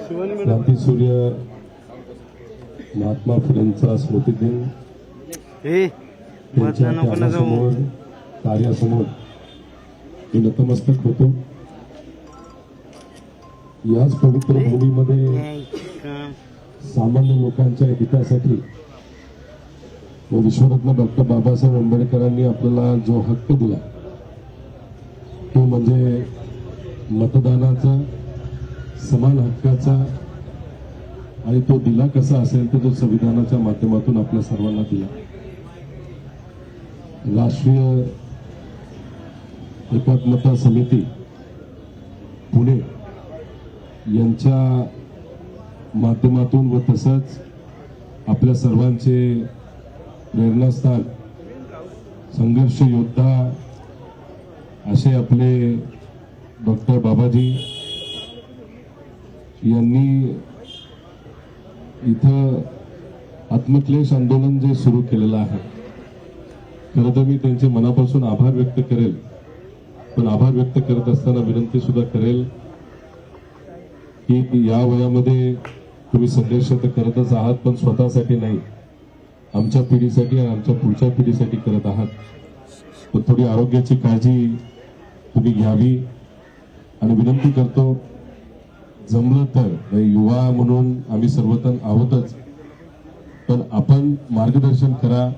क्रांतीसूर्य महात्मा फुलेंचा स्मृतिदिन त्यांच्या त्यागासमोर कार्यासमोर मी नतमस्तक होतो। याच पवित्र भूमीमध्ये सामान्य लोकांच्या हितासाठी व विश्वरत्न डॉक्टर बाबासाहेब आंबेडकरांनी आपल्याला जो हक्क दिला तो म्हणजे मतदानाचा, समान हक्काचा, आणि तो दिला कसा असेल तर तो संविधानाच्या माध्यमातून आपल्या सर्वांना दिला। राष्ट्रीय एकात्मता समिती पुणे यांच्या माध्यमातून व तसंच आपल्या सर्वांचे प्रेरणास्थान संघर्ष योद्धा असे आपले डॉक्टर बाबाजी यांनी इथं आत्मक्लेश आंदोलन जे सुरू केलेलं आहे, खरं तर मी त्यांचे मनापासून आभार व्यक्त करेल, पण आभार व्यक्त करत असताना विनंती सुद्धा करेल की या वयामध्ये तुम्ही संघर्ष तर करतच आहात, पण स्वतःसाठी नाही, आमच्या पिढीसाठी आणि आमच्या पुढच्या पिढीसाठी करत आहात। पण थोडी आरोग्याची काळजी तुम्ही घ्यावी आणि विनंती करतो, जमलं तर युवा म्हणून आम्ही सर्वजण आहोतच, पण आपण मार्गदर्शन करा,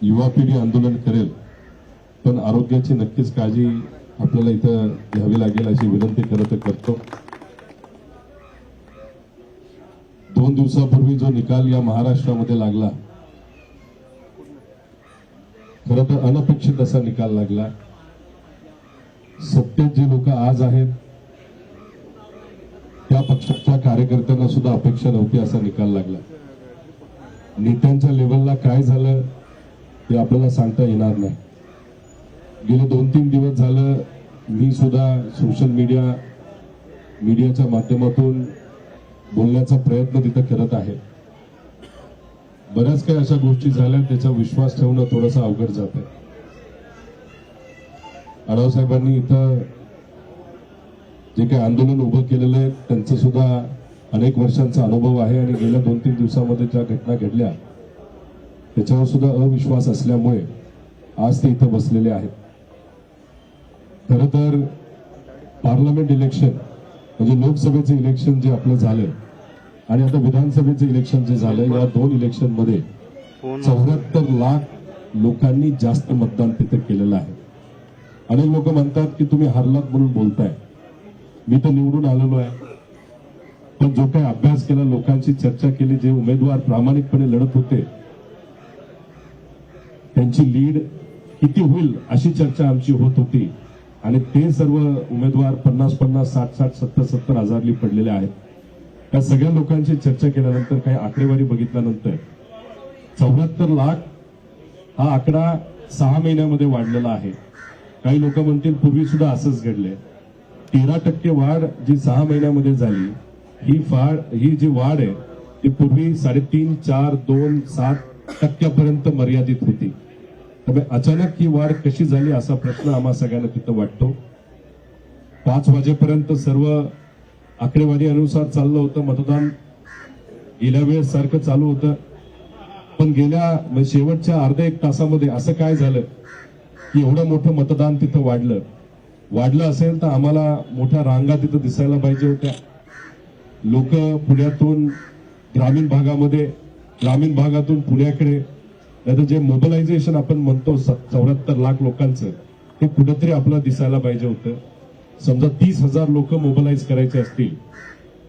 युवा पिढी आंदोलन करेल, पण आरोग्याची नक्कीच काळजी आपल्याला इथं घ्यावी लागेल अशी विनंती करतो। 2 दिवसापूर्वी जो निकाल या महाराष्ट्रामध्ये लागला, खरं तर अनपेक्षित असा निकाल लागला। सत्तेत जे लोक आज आहेत त्या पक्षाच्या कार्यकर्त्यांना सुद्धा अपेक्षा नव्हती असा निकाल लागला। नेत्यांच्या लेवलला काय झालं ते आपल्याला सांगता येणार नाही। गेले 2-3 दिवस झालं मी सुद्धा सोशल मीडियाच्या माध्यमातून बोलण्याचा प्रयत्न तिथं करत आहे। बऱ्याच काही अशा गोष्टी झाल्या त्याचा विश्वास ठेवणं थोडंसं अवघड जात आहे। आढाव साहेबांनी इथं जे काही आंदोलन उभं केलेलं आहे त्यांचं सुद्धा अनेक वर्षांचा अनुभव आहे आणि गेल्या 2-3 दिवसामध्ये ज्या घटना घडल्या त्याच्यावर सुद्धा अविश्वास असल्यामुळे आज ते इथं बसलेले आहेत। खरं तर पार्लमेंट इलेक्शन म्हणजे लोकसभेचं इलेक्शन जे आपलं झालं आणि आता विधानसभेचं इलेक्शन जे झालं, या 2 इलेक्शन मध्ये 74 लाख लोकांनी जास्त मतदान तिथे केलेलं आहे। अनेक लोक म्हणतात की तुम्ही हरलात म्हणून बोलताय, मी तर निवडून आलेलो आहे, पण जो काही अभ्यास केला, लोकांची चर्चा केली, जे उमेदवार प्रामाणिकपणे लढत होते त्यांची लीड किती होईल अशी चर्चा आमची होत होती आणि ते सर्व उमेदवार 50-50, 60-60, 70-70 हजारली पडलेले आहेत। त्या सगळ्या लोकांची चर्चा केल्यानंतर काही आकडेवारी बघितल्यानंतर 74 लाख हा आकडा 6 महिन्यामध्ये वाढलेला आहे। काही लोक म्हणतील पूर्वी सुद्धा असंच घडले। 13% वाढ जी 6 महिन्यामध्ये झाली, ही जी वाढ आहे ती पूर्वी 3.5, 4, 2, 7% मर्यादित होती। त्यामुळे अचानक ही वाढ कशी झाली असा प्रश्न आम्हा सगळ्यांना तिथं वाटतो। 5 वाजेपर्यंत सर्व आकडेवारी अनुसार चाललं होतं, मतदान गेल्या वेळेस सारखं चालू होतं, पण गेल्या शेवटच्या अर्ध्या 1 तासामध्ये असं काय झालं की एवढं मोठं मतदान तिथं वाढलं असेल तर आम्हाला मोठ्या रांगा तिथं दिसायला पाहिजे होत्या। लोक पुण्यातून ग्रामीण भागातून पुण्याकडे, नाहीतर जे मोबिलायझेशन आपण म्हणतो 74 लाख लोकांचं, ते कुठेतरी आपल्याला दिसायला पाहिजे होतं। समजा 30,000 लोक मोबिलाइज करायचे असतील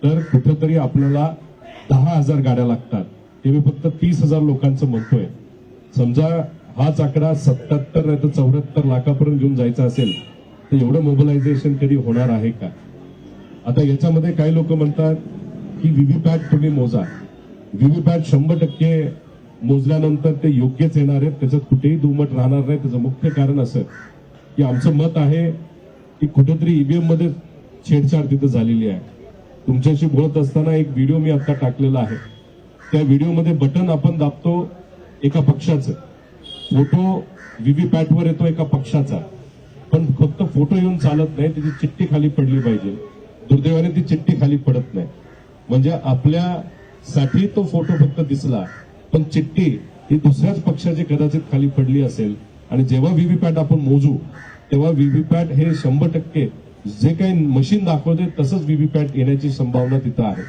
तर कुठेतरी आपल्याला 10,000 गाड्या लागतात, ते मी फक्त 30,000 लोकांचं म्हणतोय। समजा हाच आकडा 77 नाही तर 74 लाखापर्यंत घेऊन जायचा असेल तर एवढं मोबिलायझेशन कधी होणार आहे का? आता याच्यामध्ये काही लोक म्हणतात की व्हीव्हीपॅट तुम्ही मोजा, व्हीव्हीपॅट 100% मोजल्यानंतर ते योग्यच येणार आहेत, त्याच्यात कुठेही दुमत राहणार नाही। त्याचं मुख्य कारण असं की आमचं मत आहे की कुठेतरी ईव्हीएम मध्ये छेडछाड तिथं झालेली आहे। तुमच्याशी बोलत असताना एक व्हिडिओ मी आता टाकलेला आहे, त्या व्हिडिओमध्ये बटन आपण दाबतो एका पक्षाचं, फोटो व्हीव्हीपॅटवर येतो एका पक्षाचा, पण फक्त फोटो येऊन चालत नाही, त्याची चिठ्ठी खाली पडली पाहिजे। दुर्दैवाने ती चिठ्ठी खाली पडत नाही। म्हणजे आपल्यासाठी तो फोटो फक्त दिसला, पण चिठ्ठी ही दुसऱ्याच पक्षाची कदाचित खाली पडली असेल. आणि जेव्हा व्हीव्हीपॅट आपण मोजू तेव्हा व्हीव्हीपॅट हे 100% जे काही मशीन दाखवते तसंच व्हीव्हीपॅट येण्याची संभावना तिथं आहे.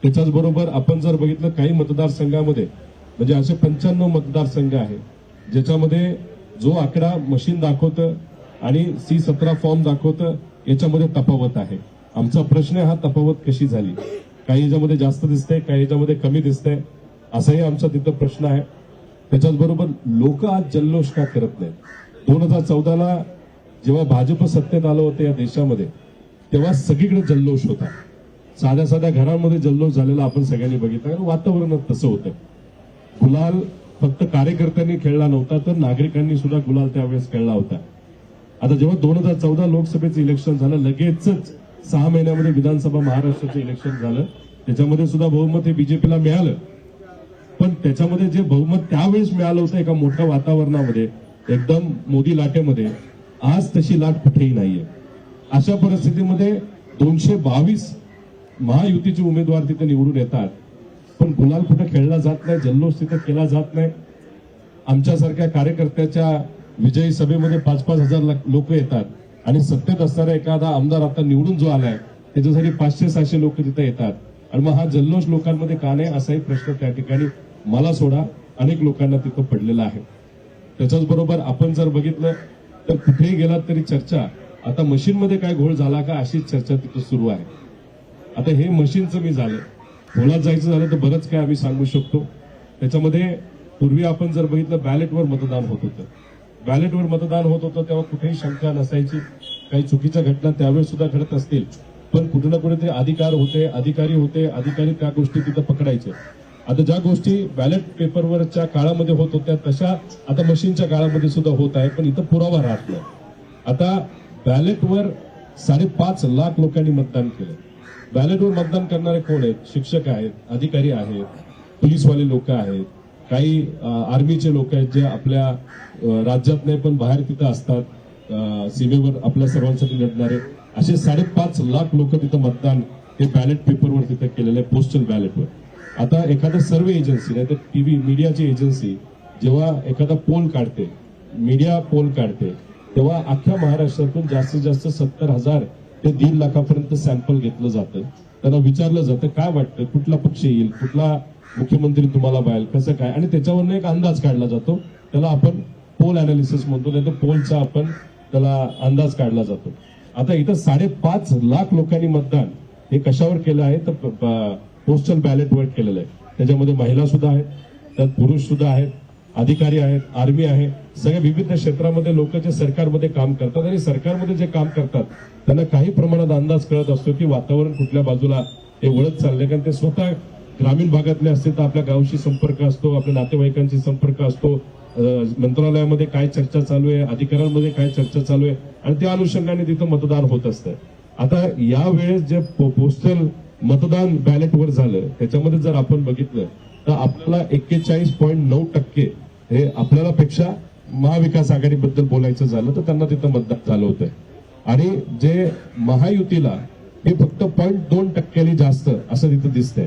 त्याच्याच बरोबर आपण जर बघितलं काही मतदारसंघामध्ये म्हणजे असे 95 मतदारसंघ आहे ज्याच्यामध्ये जो आकडा मशीन दाखवतं आणि C17 फॉर्म दाखवतं याच्यामध्ये तफावत आहे. आमचा प्रश्न आहे, हा तफावत कशी झाली? काही याच्यामध्ये जास्त दिसतंय, काही याच्यामध्ये कमी दिसतंय, असाही आमचा तिथं प्रश्न आहे. त्याच्याच बरोबर लोक आज जल्लोष का करत नाहीत? 2014ला जेव्हा भाजप सत्तेत आलं होतं या देशामध्ये तेव्हा सगळीकडे जल्लोष होता. साध्या साध्या घरांमध्ये जल्लोष झालेला आपण सगळ्यांनी बघितलं, कारण वातावरणात तसं होतं. गुलाल फक्त कार्यकर्त्यांनी खेळला नव्हता तर नागरिकांनी सुद्धा गुलाल त्यावेळेस खेळला होता. आता जेव्हा 2014 लोकसभेचं इलेक्शन झालं लगेचच 6 महिन्यामध्ये विधानसभा महाराष्ट्राचं इलेक्शन झालं. त्याच्यामध्ये सुद्धा बहुमत हे बीजेपीला मिळालं, पण त्याच्यामध्ये जे बहुमत त्यावेळेस मिळालं होतं एका मोठ्या वातावरणामध्ये एकदम मोदी लाटेमध्ये, आज तशी लाट कुठेही नाहीये. अशा परिस्थितीमध्ये 222 महायुतीचे उमेदवार तिथे निवडून येतात, पण गुलाल कुठे खेळला जात नाही, जल्लोष तिथे केला जात नाही. आमच्यासारख्या कार्यकर्त्याच्या विजयी सभेमध्ये 5-5 हजार लोक येतात आणि सत्तेत असणारा एखादा आमदार आता निवडून जो आलाय त्याच्यासाठी 500-600 लोक तिथे येतात. आणि मग हा जल्लोष लोकांमध्ये का नाही असाही प्रश्न त्या ठिकाणी मला सोडा अनेक लोकांना तिथं पडलेला आहे. त्याच्याच बरोबर आपण जर बघितलं तर कुठेही गेलात तरी चर्चा आता मशीनमध्ये काय घोळ झाला का अशीच चर्चा तिथं सुरू आहे. आता हे मशीनचं मी झालं, खोलात जायचं झालं तर बरंच काय आम्ही सांगू शकतो. त्याच्यामध्ये पूर्वी आपण जर बघितलं बॅलेटवर मतदान होत होतं. बॅलेटवर मतदान होत होतं तेव्हा कुठेही शंका नसायची. काही चुकीच्या घटना त्यावेळेस सुद्धा घडत असतील, पण कुठे ना कुठेतरी अधिकारी होते त्या गोष्टी तिथं पकडायचे. आता ज्या गोष्टी बॅलेट पेपरवरच्या काळामध्ये होत होत्या तशा आता मशीनच्या काळामध्ये सुद्धा होत आहे, पण इथं पुरावा राहत नाही. आता बॅलेटवर 5.5 लाख लोकांनी मतदान केलं. बॅलेटवर मतदान करणारे कोण आहेत? शिक्षक आहेत, अधिकारी आहेत, पोलीसवाले लोक आहेत, काही आर्मीचे लोक आहेत जे आपल्या राज्यात नाही पण बाहेर तिथं असतात, सीमेवर आपल्या सर्वांसाठी लढणारे. असे 5.5 लाख लोक तिथं मतदान हे बॅलेट पेपरवर तिथं केलेलं आहे, पोस्टल बॅलेटवर. आता एखादा सर्वे एजन्सी नाही तर टीव्ही मीडियाची एजन्सी जेव्हा एखादा पोल काढते, मीडिया पोल काढते, तेव्हा अख्ख्या महाराष्ट्रातून जास्तीत जास्त 70,000 ते 1.5 लाखापर्यंत सॅम्पल घेतलं जातं. त्यांना विचारलं जातं काय वाटतं, कुठला पक्ष येईल, कुठला मुख्यमंत्री तुम्हाला पाहिजे, कसं काय, आणि त्याच्यावरनं एक अंदाज काढला जातो. त्याला आपण पोल अनालिसिस म्हणतो, नाही तर पोलचा आपण त्याला अंदाज काढला जातो. आता इथं 5.5 लाख लोकांनी मतदान हे कशावर केलं आहे तर पोस्टल बॅलेटवर केलेलं आहे. त्याच्यामध्ये महिला सुद्धा आहेत, त्यात पुरुष सुद्धा आहेत, अधिकारी आहेत, आर्मी आहे, सगळ्या विविध क्षेत्रामध्ये लोक जे सरकारमध्ये काम करतात आणि सरकारमध्ये जे काम करतात त्यांना काही प्रमाणात अंदाज कळत असतो की वातावरण कुठल्या बाजूला हे वळत चाललंय. कारण ते स्वतः ग्रामीण भागातले असतील तर आपल्या गावशी संपर्क असतो, आपल्या नातेवाईकांशी संपर्क असतो, मंत्रालयामध्ये काय चर्चा चालू आहे, अधिकाऱ्यांमध्ये काय चर्चा चालू आहे, आणि त्या अनुषंगाने तिथं मतदान होत असतं. आता यावेळेस जे पोस्टल मतदान बॅलेटवर झालं त्याच्यामध्ये जर आपण बघितलं तर आपल्याला 41.9% हे आपल्याला पेक्षा महाविकास आघाडीबद्दल बोलायचं झालं तर त्यांना तिथं मतदान झालं होतं. आणि जे महायुतीला हे फक्त 0.2% जास्त असं तिथं दिसतंय.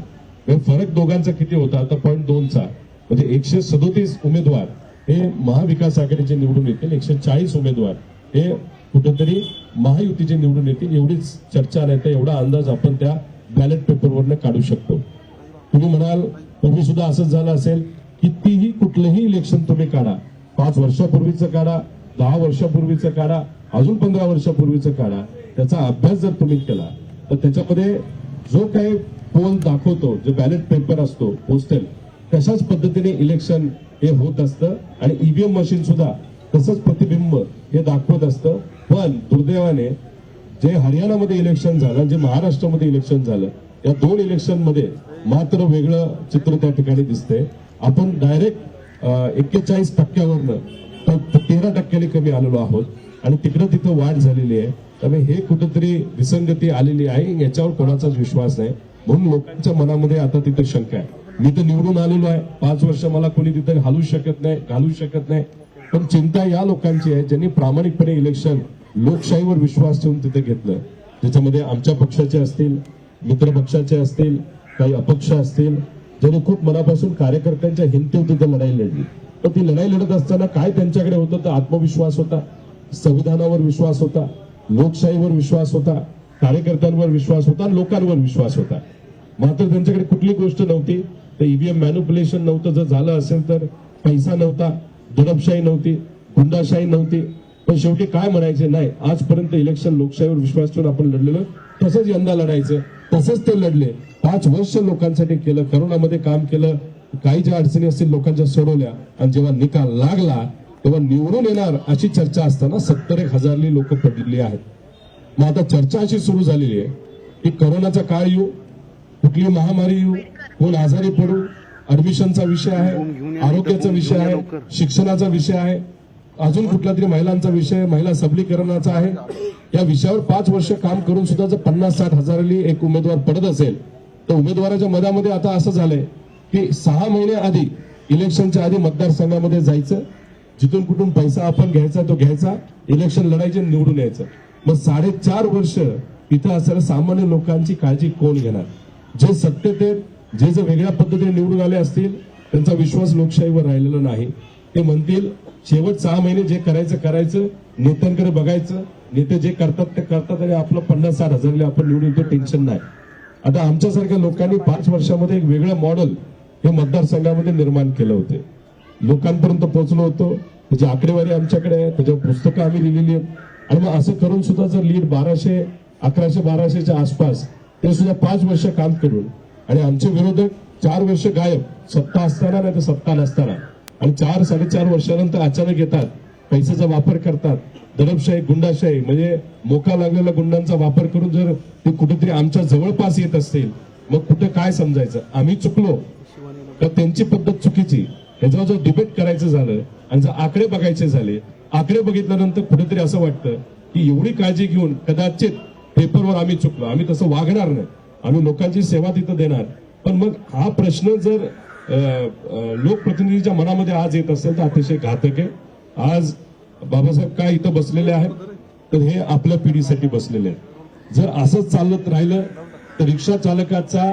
फरक दोघांचा किती होता आता 0.2चा, म्हणजे 137 उमेदवार हे महाविकास आघाडीचे निवडून येतील, 140 उमेदवार हे कुठेतरी महायुतीचे निवडून येतील. एवढीच चर्चा नाही तर एवढा अंदाज आपण त्या बॅलेट पेपरवरनं काढू शकतो. तुम्ही म्हणाल पूर्वी सुद्धा असंच झालं असेल, कितीही कुठलंही इलेक्शन तुम्ही काढा, 5 वर्षापूर्वीचं काढा, 10 वर्षापूर्वीचं काढा, अजून 15 वर्षापूर्वीचं काढा, त्याचा अभ्यास जर तुम्ही केला तर त्याच्यामध्ये जो काही पोल दाखवतो, जो बॅलेट पेपर असतो पोस्टल, तशाच पद्धतीने इलेक्शन हे होत असतं आणि ईव्हीएम मशीन सुद्धा तसंच प्रतिबिंब हे दाखवत असतं. पण दुर्दैवाने जे हरियाणामध्ये इलेक्शन झालं, जे महाराष्ट्रामध्ये इलेक्शन झालं, या 2 इलेक्शनमध्ये मात्र वेगळं चित्र त्या ठिकाणी दिसतंय. आपण डायरेक्ट 41%वरनं 13% कमी आलेलो आहोत आणि तिथं वाढ झालेली आहे. त्यामुळे हे कुठेतरी विसंगती आलेली आहे, याच्यावर कोणाचाच विश्वास नाही. म्हणून लोकांच्या मनामध्ये आता तिथे शंका आहे. मी तर निवडून आलेलो आहे, 5 वर्ष मला कोणी तिथे घालू शकत नाही. पण चिंता या लोकांची आहे ज्यांनी प्रामाणिकपणे इलेक्शन लोकशाहीवर विश्वास ठेवून तिथे घेतलं. त्याच्यामध्ये आमच्या पक्षाचे असतील, मित्रपक्षाचे असतील, काही अपक्ष असतील, ज्यांनी खूप मनापासून कार्यकर्त्यांच्या हिमतीवर लढाई लढली. पण ती लढाई लढत असताना काय त्यांच्याकडे होतं तर आत्मविश्वास होता, संविधानावर विश्वास होता, लोकशाहीवर विश्वास होता, कार्यकर्त्यांवर विश्वास होता, लोकांवर विश्वास होता. मात्र त्यांच्याकडे कुठली गोष्ट नव्हती. तर ईव्हीएम मॅन्युप्युलेशन नव्हतं. जर झालं असेल तर पैसा नव्हता, दडपशाही नव्हती, गुंडाशाही नव्हती. पण शेवटी काय म्हणायचे, नाही आजपर्यंत इलेक्शन लोकशाहीवर विश्वास ठेवून आपण लढलेलो, तसंच यंदा लढायचं. तसंच ते लढले. 5 वर्ष लोकांसाठी केलं, करोनामध्ये काम केलं, काही ज्या अडचणी असतील लोकांच्या सोडवल्या. आणि जेव्हा निकाल लागला तेव्हा निवडून येणार अशी चर्चा असताना 71,000 लोक पडलेली आहेत. मग आता चर्चा अशी सुरू झालेली आहे की करोनाचा काळ येऊ, कुठली महामारी येऊ, कोण आजारी पडू, ऍडमिशनचा विषय आहे, आरोग्याचा विषय आहे, शिक्षणाचा विषय आहे, अजून कुठला तरी महिलांचा विषय, महिला सबलीकरणाचा आहे. या विषयावर 5 वर्ष काम करून सुद्धा जर 50-60 हजारांनी एक उमेदवार पडत असेल तर उमेदवाराच्या मधामध्ये आता असं झालंय की 6 महिने आधी, इलेक्शनच्या आधी मतदारसंघामध्ये जायचं, जिथून कुठून पैसा आपण घ्यायचा तो घ्यायचा, इलेक्शन लढायचे, निवडून यायचं. मग 4.5 वर्ष इथं असणाऱ्या सामान्य लोकांची काळजी कोण घेणार? जे सत्तेत आहेत, जे जर वेगळ्या पद्धतीने निवडून आले असतील, त्यांचा विश्वास लोकशाहीवर राहिलेला नाही. ते म्हणतील शेवट 6 महिने जे करायचं, नेत्यांकडे बघायचं, नेते जे करतात ते करतात आणि आपलं 50-60 हजारला आपण निवडून येतो, टेन्शन नाही. आता आमच्यासारख्या लोकांनी 5 वर्षामध्ये एक वेगळं मॉडेल हे मतदारसंघामध्ये निर्माण केलं होते, लोकांपर्यंत पोहोचलो होतो. त्याची आकडेवारी आमच्याकडे आहे, त्याच्यावर पुस्तकं आम्ही लिहिलेली आहेत. आणि मग असं करून सुद्धा जर लीड 1200, 1100-1200च्या आसपास, ते सुद्धा 5 वर्ष काम करून, आणि आमचे विरोधक 4 वर्ष गायब, सत्ता असताना नाही तर सत्ता नसताना, आणि 4-4.5 वर्षानंतर अचानक येतात, पैशाचा वापर करतात, दडपशाही, गुंडाशाही, म्हणजे मोका लागलेल्या गुंडांचा वापर करून जर ते कुठेतरी आमच्या जवळपास येत असतील, मग कुठे काय समजायचं? आम्ही चुकलो तर त्यांची पद्धत चुकीची, ह्याच्यावर जर डिबेट करायचं झालं आणि जर आकडे बघायचे झाले, आकडे बघितल्यानंतर कुठेतरी असं वाटतं की एवढी काळजी घेऊन कदाचित पेपरवर आम्ही चुकलो, आम्ही तसं वागणार नाही, आम्ही लोकांची सेवा तिथं देणार. पण मग हा प्रश्न जर लोकप्रतिनिधीच्या मनामध्ये आज येत असेल तर अतिशय घातक आहे. आज बाबासाहेब काय इथं बसलेले आहेत तर हे आपल्या पिढीसाठी बसलेले आहेत. जर असंच चालत राहिलं तर रिक्षा चालकाचा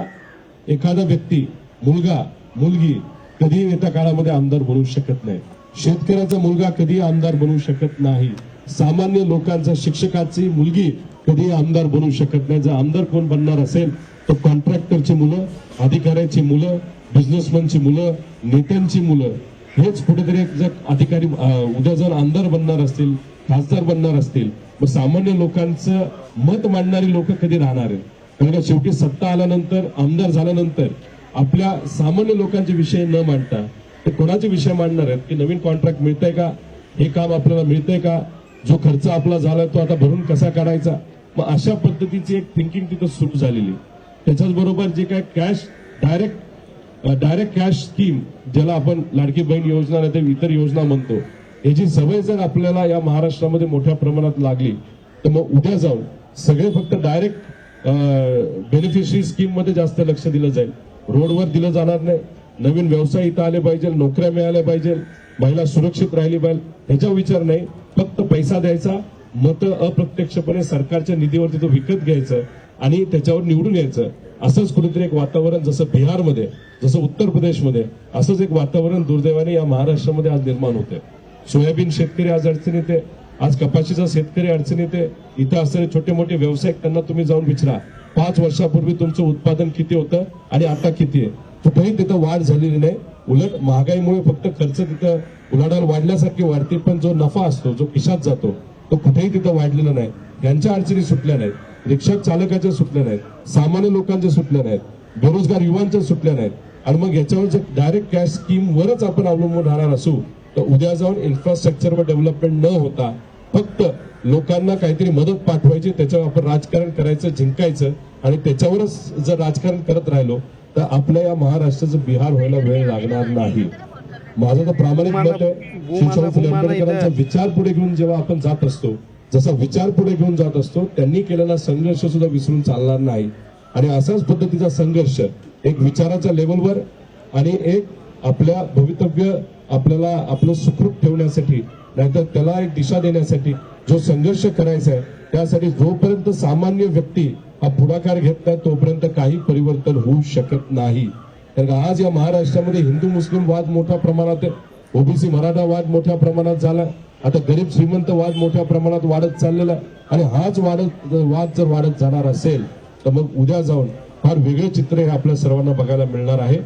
एखादा व्यक्ती, मुलगा मुलगी कधी येत्या काळामध्ये आमदार बनू शकत नाही. शेतकऱ्याचा मुलगा कधी आमदार बनू शकत नाही. सामान्य लोकांचा, शिक्षकाची मुलगी कधी आमदार बनू शकत नाही. जर आमदार कोण बनणार असेल तर कॉन्ट्रॅक्टरची मुलं, अधिकाऱ्याची मुलं, बिझनेसमॅनची मुलं, नेत्यांची मुलं, हेच कुठेतरी जर अधिकारी उद्या जर आमदार बनणार असतील, खासदार बनणार असतील, मग सामान्य लोकांचं मत मांडणारी लोक कधी राहणार आहेत? कारण का शेवटी सत्ता आल्यानंतर, आमदार झाल्यानंतर आपल्या सामान्य लोकांचे विषय न मांडता ते कोणाचे विषय मांडणार आहेत? की नवीन कॉन्ट्रॅक्ट मिळतंय का, हे काम आपल्याला मिळतंय का, जो खर्च आपला झाला तो आता भरून कसा काढायचा? मग अशा पद्धतीची एक थिंकिंग तिथं सुरू झालेली. त्याच्याच बरोबर जे काय कॅश, डायरेक्ट कॅश स्कीम, ज्याला आपण लाडकी बहीण योजना नाही तर इतर योजना म्हणतो, याची सवय जर आपल्याला या महाराष्ट्रामध्ये मोठ्या प्रमाणात लागली तर मग उद्या जाऊन सगळे फक्त डायरेक्ट बेनिफिशरी स्कीम मध्ये जास्त लक्ष दिलं जाईल, रोडवर दिलं जाणार नाही. नवीन व्यवसाय इथं आले पाहिजे, नोकऱ्या मिळाल्या पाहिजे, महिला सुरक्षित राहिली पाहिजे, ह्याचा विचार नाही. फक्त पैसा द्यायचा, मतं अप्रत्यक्षपणे सरकारच्या निधीवर तिथं विकत घ्यायचं आणि त्याच्यावर निवडून यायचं. असंच कुठेतरी एक वातावरण, जसं बिहारमध्ये, जसं उत्तर प्रदेशमध्ये, असंच एक वातावरण दुर्दैवाने या महाराष्ट्रामध्ये आज निर्माण होते. सोयाबीन शेतकरी आज अडचणीत आहे, आज कपाशीचा शेतकरी अडचणीत आहे. इथं असणारे छोटे मोठे व्यावसायिक, त्यांना तुम्ही जाऊन विचारा 5 वर्षापूर्वी तुमचं उत्पादन किती होतं आणि आता किती आहे. कुठेही तिथं वाढ झालेली नाही. उलट महागाईमुळे फक्त खर्च तिथं उलाढाल वाढल्यासारखी वाढते, पण जो नफा असतो, जो खिशात जातो, तो कुठेही तिथं वाढलेला नाही. यांच्या अडचणी सुटल्या नाहीत, रिक्षा चालकाच्या सुटल्या नाहीत, सामान्य लोकांच्या सुटल्या नाहीत, बेरोजगार युवांच्या सुटल्या नाहीत. आणि मग याच्यावर जर डायरेक्ट कॅश स्कीमवरच आपण अवलंबून राहणार असू तर उद्या जाऊन इन्फ्रास्ट्रक्चरवर डेव्हलपमेंट न होता फक्त लोकांना काहीतरी मदत पाठवायची, त्याच्यावर आपण राजकारण करायचं, जिंकायचं, आणि त्याच्यावरच जर राजकारण करत राहिलो तर आपल्या या महाराष्ट्राचं बिहार व्हायला वेळ लागणार नाही. माझं तर प्रामाणिक मत आहे, शिवशाहू फुले आंबेडकरांचा विचार पुढे घेऊन जेव्हा आपण जात असतो, जसा विचार पुढे घेऊन जात असतो, त्यांनी केलेला संघर्ष सुद्धा विसरून चालणार नाही. आणि असाच पद्धतीचा संघर्ष एक विचाराच्या लेवलवर आणि एक आपल्या भवितव्य, आपल्याला आपलं सुखरूप ठेवण्यासाठी नाहीतर त्याला एक दिशा देण्यासाठी जो संघर्ष करायचा आहे त्यासाठी जोपर्यंत सामान्य व्यक्ती हा पुढाकार घेत नाही तोपर्यंत काही परिवर्तन होऊ शकत नाही. कारण आज या महाराष्ट्रामध्ये हिंदू मुस्लिम वाद मोठ्या प्रमाणात, ओबीसी मराठा वाद मोठ्या प्रमाणात झाला, आता गरीब श्रीमंत वाद मोठ्या प्रमाणात वाढत चाललेला आहे. आणि हाच वाद जर वाढत जाणार असेल तर मग उद्या जाऊन फार वेगळे चित्र हे आपल्या सर्वांना बघायला मिळणार आहे.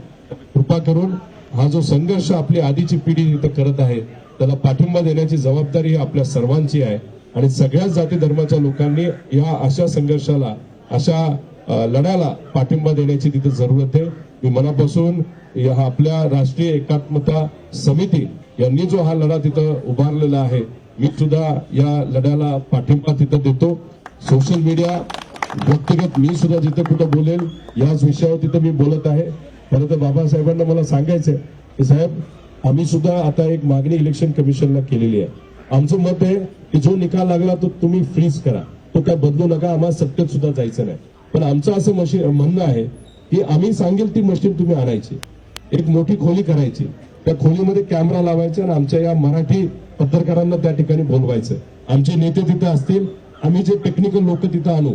कृपा करून हा जो संघर्ष आपली आधीची पिढी इथं करत आहे त्याला पाठिंबा देण्याची जबाबदारी ही आपल्या सर्वांची आहे. आणि सगळ्याच जाती धर्माच्या लोकांनी या अशा संघर्षाला, अशा लढ्याला पाठिंबा देण्याची तिथे जरूरत आहे. मी मनापासून या आपल्या राष्ट्रीय एकात्मता समिती यांनी जो हा लढा तिथं उभारलेला आहे, मी सुद्धा या लढ्याला पाठिंबा तिथं देतो. सोशल मीडिया व्यक्तिगत मी सुद्धा जिथे कुठं बोलेल याच विषयावर तिथं मी बोलत आहे. खरं तर बाबासाहेबांना मला सांगायचंय की साहेब, आम्ही सुद्धा आता एक मागणी इलेक्शन कमिशनला केलेली आहे. आमचं मत आहे की जो निकाल लागला तो तुम्ही फ्रीज करा, तो काय बदलू नका, आम्हाला सत्तेत सुद्धा जायचं नाही. पण आमचं असं म्हणणं आहे की आम्ही सांगेल ती मशीन तुम्ही आणायची, एक मोठी खोली करायची, त्या खोलीमध्ये कॅमेरा लावायचा आणि आमच्या या मराठी पत्रकारांना त्या ठिकाणी बोलवायचं. आमचे नेते तिथे असतील, आम्ही जे टेक्निकल लोक तिथं आणू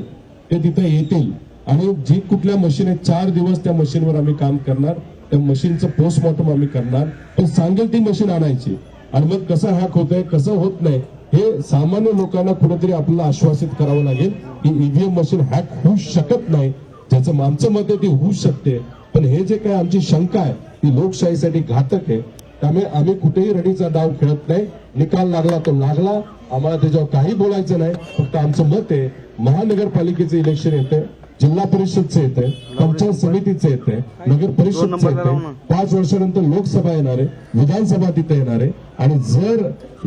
ते तिथे येतील आणि जी कुठल्या मशीन आहे 4 दिवस त्या मशीनवर आम्ही काम करणार, त्या मशीनचं पोस्टमॉर्टम आम्ही करणार. पण सांगेल ती मशीन आणायची. आणि मग कसं हॅक होत आहे, कसं होत नाही हे सामान्य लोकांना कुठेतरी आपल्याला आश्वासित करावं लागेल की ईव्हीएम मशीन हॅक होऊ शकत नाही. ज्याचं आमचं मत आहे ती होऊ शकते. पण हे जे काय आमची शंका आहे ती लोकशाहीसाठी घातक आहे. त्यामुळे आम्ही कुठेही रडीचा डाव खेळत नाही. निकाल लागला तो लागला, आम्हाला त्याच्यावर काही बोलायचं नाही. फक्त आमचं मत आहे महानगरपालिकेचं इलेक्शन येते, जिल्हा परिषदचं येते, पंचायत समितीचं येते, नगर परिषदचं येते, 5 वर्षानंतर लोकसभा येणार आहे, विधानसभा तिथे येणार आहे. आणि जर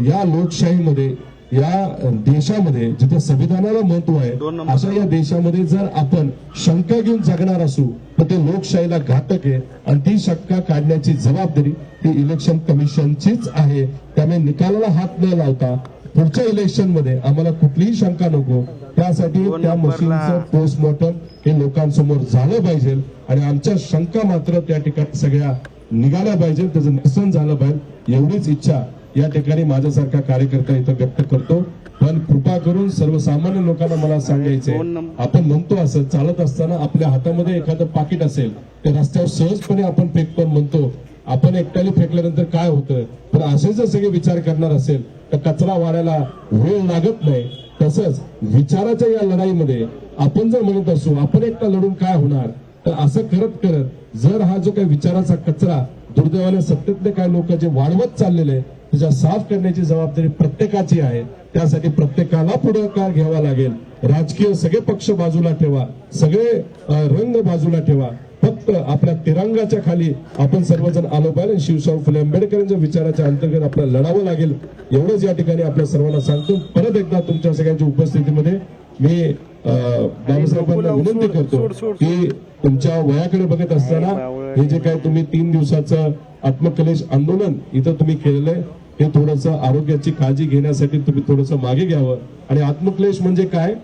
या लोकशाहीमध्ये, या देशामध्ये जिथे संविधानाला महत्व आहे अशा या देशामध्ये जर आपण शंका घेऊन जगणार असू तर ते लोकशाहीला घातक आहे. आणि ती शंका काढण्याची जबाबदारी ती इलेक्शन कमिशनचीच आहे. त्यामुळे निकालाला हात न लावता पुढच्या इलेक्शन मध्ये आम्हाला कुठलीही शंका नको, त्यासाठी त्या मशीनचं पोस्टमॉर्टम हे लोकांसमोर झालं पाहिजे. आणि आमच्या शंका मात्र त्या ठिकाणी सगळ्या निघाल्या पाहिजे, त्याचं निरसन झालं पाहिजे, एवढीच इच्छा या ठिकाणी माझ्यासारखा कार्यकर्ता इथं व्यक्त करतो. पण कृपा करून सर्वसामान्य लोकांना मला सांगायचंय, आपण म्हणतो असं चालत असताना आपल्या हातामध्ये एखादं पाकिट असेल ते रस्त्यावर सहजपणे आपण फेकतो, म्हणतो आपण एकट्याने फेकल्यानंतर काय होतं. पण असे जर सगळे विचार करणार असेल तर कचरा वाढायला वेळ लागत नाही. तसंच विचाराच्या या लढाईमध्ये आपण जर म्हणत असू आपण एकटा लढून काय होणार, तर असं करत करत जर हा जो काही विचाराचा कचरा दुर्दैवाने सत्तेतले काही लोक जे वाढवत चाललेले त्याच्या साफ करण्याची जबाबदारी प्रत्येकाची आहे. त्यासाठी प्रत्येकाला पुढाकार घ्यावा लागेल. राजकीय सगळे पक्ष बाजूला ठेवा, सगळे रंग बाजूला ठेवा. फक्त आपल्या तिरंगाच्या खाली आपण सर्वजण आलो पाहिजे. शिवशाहू फुले आंबेडकरांच्या विचाराच्या अंतर्गत आपल्याला लढावं लागेल. एवढंच या ठिकाणी आपल्या सर्वांना सांगतो. परत एकदा तुमच्या सगळ्यांच्या उपस्थितीमध्ये मी बाबासाहेबांना विनंती करतो की तुमच्या वयाकडे बघत असताना हे जे काय तुम्ही 3 दिवसाचं आत्मकलेश आंदोलन इथं तुम्ही केलेलं आहे हे थोडंसं आरोग्याची काळजी घेण्यासाठी तुम्ही थोडंसं मागे घ्यावं. आणि आत्मक्लेश म्हणजे काय,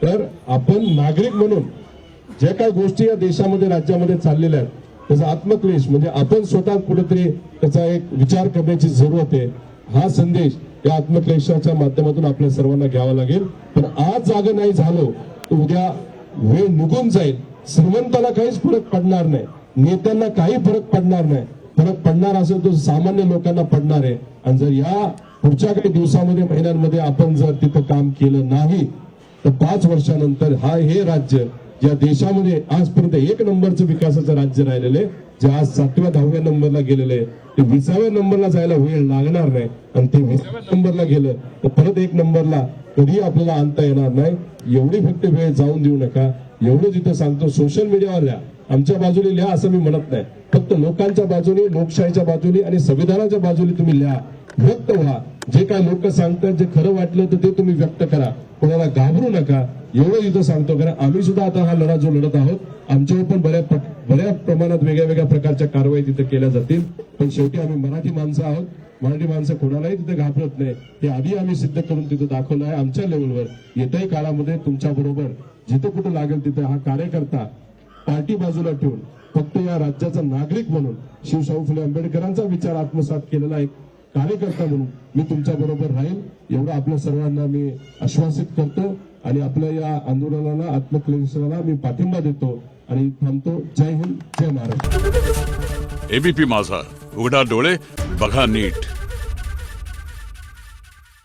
तर आपण नागरिक म्हणून ज्या काही गोष्टी या देशामध्ये राज्यामध्ये चाललेल्या आहेत त्याचा आत्मक्लेश म्हणजे आपण स्वतः कुठेतरी त्याचा एक विचार करण्याची जरूरत आहे. हा संदेश या आत्मक्लेशाच्या माध्यमातून आपल्या सर्वांना घ्यावा लागेल. पण आज जागं नाही झालो तर उद्या वेळ निघून जाईल. श्रीमंताला काहीच फरक पडणार नाही, नेत्यांना काही फरक पडणार नाही. फरक पडणार असेल तो सामान्य लोकांना पडणार आहे. आणि जर या पुढच्या काही दिवसामध्ये, महिन्यांमध्ये आपण जर तिथं काम केलं नाही तर 5 वर्षानंतर हे राज्य ज्या देशामध्ये आजपर्यंत 1 नंबरचं विकासाचं राज्य राहिलेलं आहे, जे आज 7व्या 10व्या नंबरला गेलेलं आहे, ते 20व्या नंबरला जायला वेळ लागणार नाही. आणि ते 20व्या नंबरला गेलं तर परत 1 नंबरला कधी आपल्याला आणता येणार नाही. एवढी फक्त वेळ जाऊन देऊ नका, एवढं जिथं सांगतो. सोशल मीडियावर लिहा, आमच्या बाजूने लिहा असं मी म्हणत नाही. फक्त लोकांच्या बाजूने, लोकशाहीच्या बाजूने आणि संविधानाच्या बाजूने तुम्ही लिहा, व्यक्त व्हा. जे काय लोक सांगतात, जे खरं वाटलं तर ते तुम्ही व्यक्त करा. कोणाला घाबरू नका, एवढं इथं सांगतो. कारण आम्ही सुद्धा आता हा लढा जो लढत आहोत आमच्यावर पण बऱ्याच प्रमाणात वेगळ्या वेगळ्या प्रकारच्या कारवाई तिथे केल्या जातील. पण शेवटी आम्ही मराठी माणसं आहोत. मराठी माणसं कोणालाही तिथे घाबरत नाही. हे आधी आम्ही सिद्ध करून तिथे दाखवलं आहे आमच्या लेवलवर. येत्याही काळामध्ये तुमच्या बरोबर जिथे कुठे लागेल तिथे हा कार्यकर्ता पार्टी बाजूला ठेवून फक्त या राज्याचा नागरिक म्हणून शिवशाहू फुले आंबेडकरांचा विचार आत्मसात केलेला एक कार्यकर्ता म्हणून मी तुमच्या बरोबर राहील एवढं आपल्या सर्वांना मी आश्वासित करतो आणि आपल्या या आंदोलनाला आत्मक्लेशाला मी पाठिंबा देतो आणि थांबतो. जय हिंद, जय महाराष्ट्र. एबीपी माझा, उघडा डोळे बघा नीट.